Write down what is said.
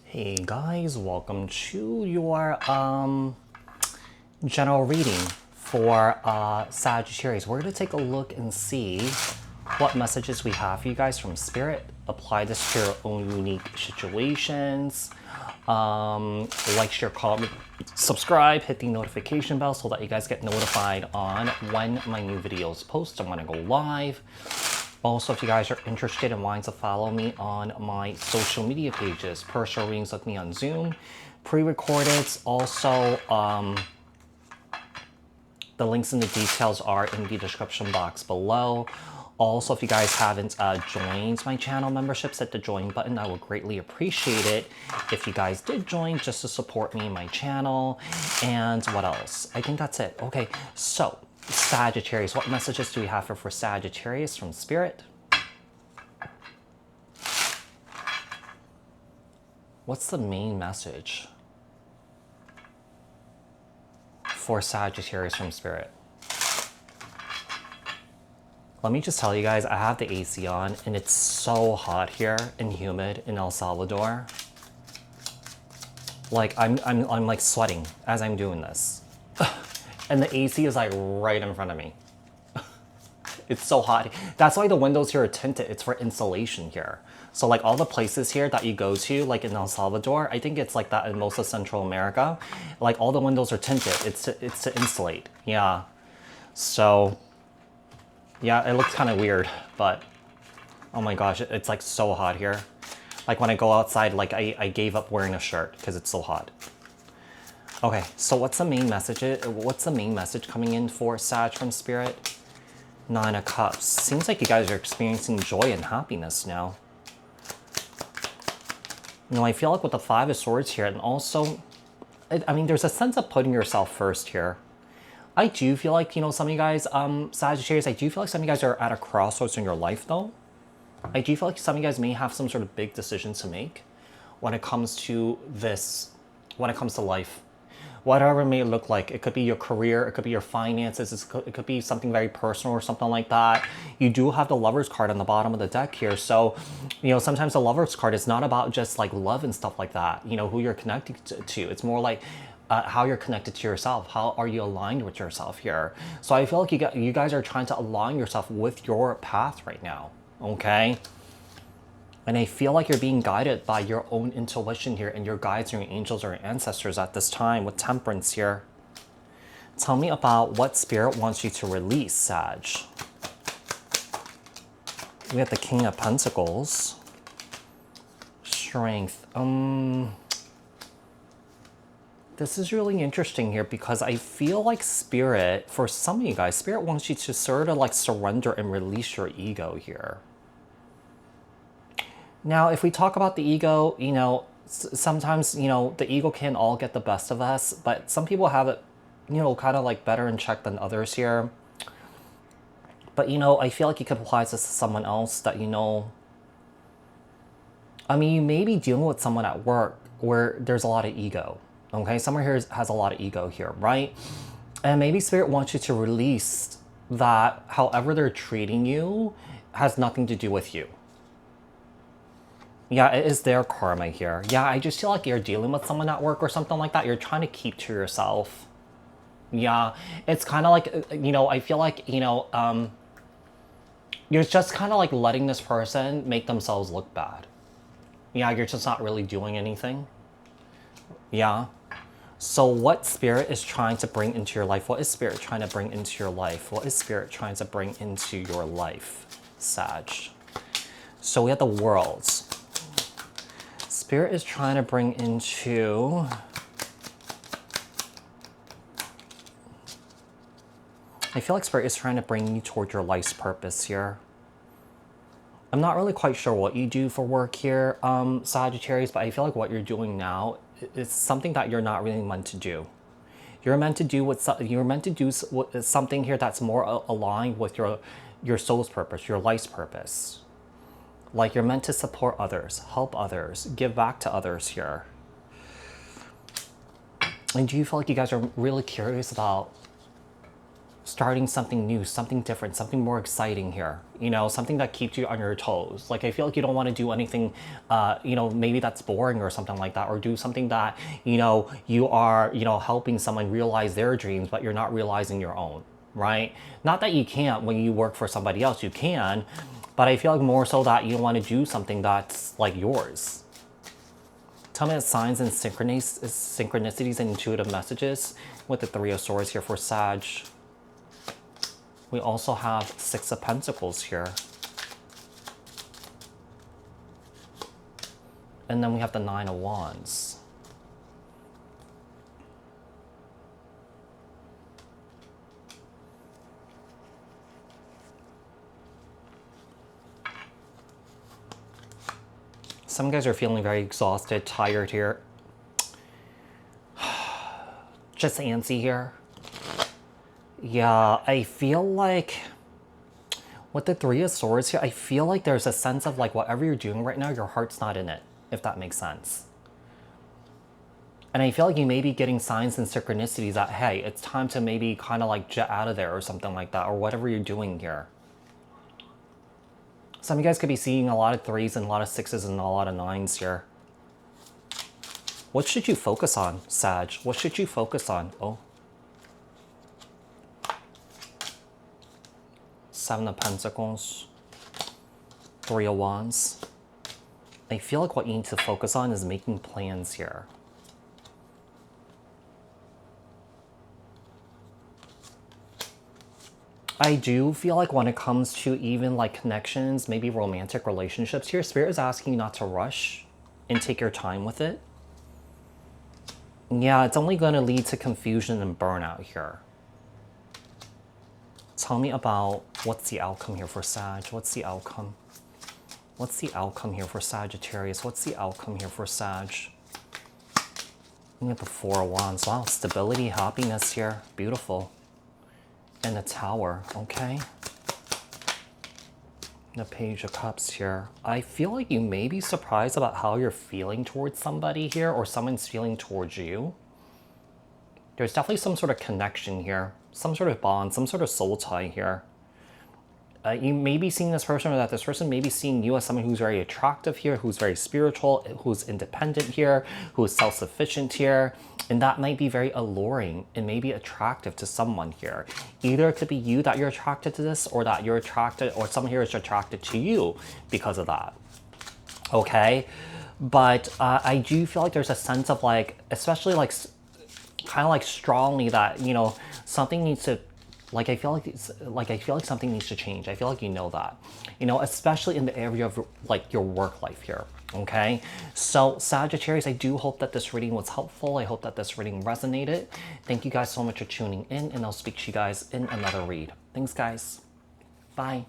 Hey guys, welcome to your general reading for Sagittarius. We're going to take a look and see what messages we have for you guys from Spirit. Apply this to your own unique situations. Like, share, comment, subscribe, hit the notification bell so that you guys get notified on when my new videos post and when I go live. Also, if you guys are interested and wanting to follow me on my social media pages, personal readings with me on Zoom, pre-recorded. Also, the links and the details are in the description box below. Also, if you guys haven't joined my channel memberships, hit the join button. I would greatly appreciate it if you guys did join just to support me and my channel. And what else? I think that's it. Okay, so Sagittarius, what messages do we have for Sagittarius from Spirit? What's the main message for Sagittarius from Spirit? Let me just tell you guys, I have the AC on and it's so hot here and humid in El Salvador. Like I'm like sweating as I'm doing this. And the AC is like right in front of me. It's so hot. That's why the windows here are tinted. It's for insulation here. So like all the places here that you go to, like in El Salvador, I think it's like that in most of Central America. Like all the windows are tinted. It's to insulate. Yeah. So yeah, it looks kind of weird, but oh my gosh, it's like so hot here. Like when I go outside, like I gave up wearing a shirt because it's so hot. Okay, so what's the main message? What's the main message coming in for Sag from Spirit? Nine of Cups. Seems like you guys are experiencing joy and happiness now. You know, I feel like with the Five of Swords here, and also, I mean, there's a sense of putting yourself first here. I do feel like, you know, some of you guys, Sagittarius, I do feel like some of you guys are at a crossroads in your life, though. I do feel like some of you guys may have some sort of big decision to make when it comes to this, when it comes to life. Whatever it may look like. It could be your career, it could be your finances, it could be something very personal or something like that. You do have the Lover's card on the bottom of the deck here. So, you know, sometimes the Lover's card is not about just like love and stuff like that, you know, who you're connected to. It's more like how you're connected to yourself. How are you aligned with yourself here? So I feel like you guys are trying to align yourself with your path right now, okay? And I feel like you're being guided by your own intuition here and your guides and your angels or your ancestors at this time with Temperance here. Tell me about what Spirit wants you to release, Sag. We have the King of Pentacles. Strength. This is really interesting here because I feel like Spirit, for some of you guys, Spirit wants you to sort of like surrender and release your ego here. Now, if we talk about the ego, you know, sometimes, you know, the ego can all get the best of us, but some people have it, you know, kind of like better in check than others here. But, you know, I feel like you could apply this to someone else that, you know, I mean, you may be dealing with someone at work where there's a lot of ego, okay? Someone here has a lot of ego here, right? And maybe Spirit wants you to release that however they're treating you has nothing to do with you. Yeah, it is their karma here. Yeah, I just feel like you're dealing with someone at work or something like that. You're trying to keep to yourself. Yeah, it's kind of like, you know, I feel like, you know, you're just kind of like letting this person make themselves look bad. Yeah, you're just not really doing anything. Yeah. So what Spirit is trying to bring into your life? What is Spirit trying to bring into your life? What is Spirit trying to bring into your life, Sag? So we have the Worlds. Spirit is trying to bring into, I feel like Spirit is trying to bring you toward your life's purpose here. I'm not really quite sure what you do for work here, Sagittarius, but I feel like what you're doing now is something that you're not really meant to do. You're meant to do something here that's more aligned with your soul's purpose, your life's purpose. Like you're meant to support others, help others, give back to others here. And do you feel like you guys are really curious about starting something new, something different, something more exciting here, you know, something that keeps you on your toes. Like, I feel like you don't want to do anything, you know, maybe that's boring or something like that, or do something that, you know, you are, you know, helping someone realize their dreams, but you're not realizing your own, right? Not that you can't when you work for somebody else, you can, but I feel like more so that you want to do something that's like yours. Tell me the signs and synchronicities and intuitive messages with the Three of Swords here for Sag. We also have Six of Pentacles here. And then we have the Nine of Wands. Some guys are feeling very exhausted, tired here. Just antsy here. Yeah, I feel like with the Three of Swords here, I feel like there's a sense of like whatever you're doing right now, your heart's not in it, if that makes sense. And I feel like you may be getting signs and synchronicities that, hey, it's time to maybe kind of like jet out of there or something like that, or whatever you're doing here. Some of you guys could be seeing a lot of threes and a lot of sixes and a lot of nines here. What should you focus on, Sag? What should you focus on? Oh. Seven of Pentacles. Three of Wands. I feel like what you need to focus on is making plans here. I do feel like when it comes to even like connections, maybe romantic relationships here, Spirit is asking you not to rush and take your time with it. Yeah, it's only going to lead to confusion and burnout here. Tell me about what's the outcome here for Sag. What's the outcome? What's the outcome here for Sagittarius? What's the outcome here for Sag? Look at the Four of Wands. Wow, stability, happiness here. Beautiful. And the Tower, okay. The Page of Cups here. I feel like you may be surprised about how you're feeling towards somebody here, or someone's feeling towards you. There's definitely some sort of connection here, some sort of bond, some sort of soul tie here. You may be seeing this person, or that this person may be seeing you as someone who's very attractive here, who's very spiritual, who's independent here, who's self-sufficient here. And that might be very alluring and maybe attractive to someone here. Either it could be you that you're attracted to this, or that you're attracted, or someone here is attracted to you because of that. Okay? But I do feel like there's a sense of like, especially like, kind of like strongly that, you know, something needs to, like, I feel like something needs to change. I feel like you know that, you know, especially in the area of like your work life here. Okay, so Sagittarius, I do hope that this reading was helpful. I hope that this reading resonated. Thank you guys so much for tuning in, and I'll speak to you guys in another read. Thanks, guys. Bye.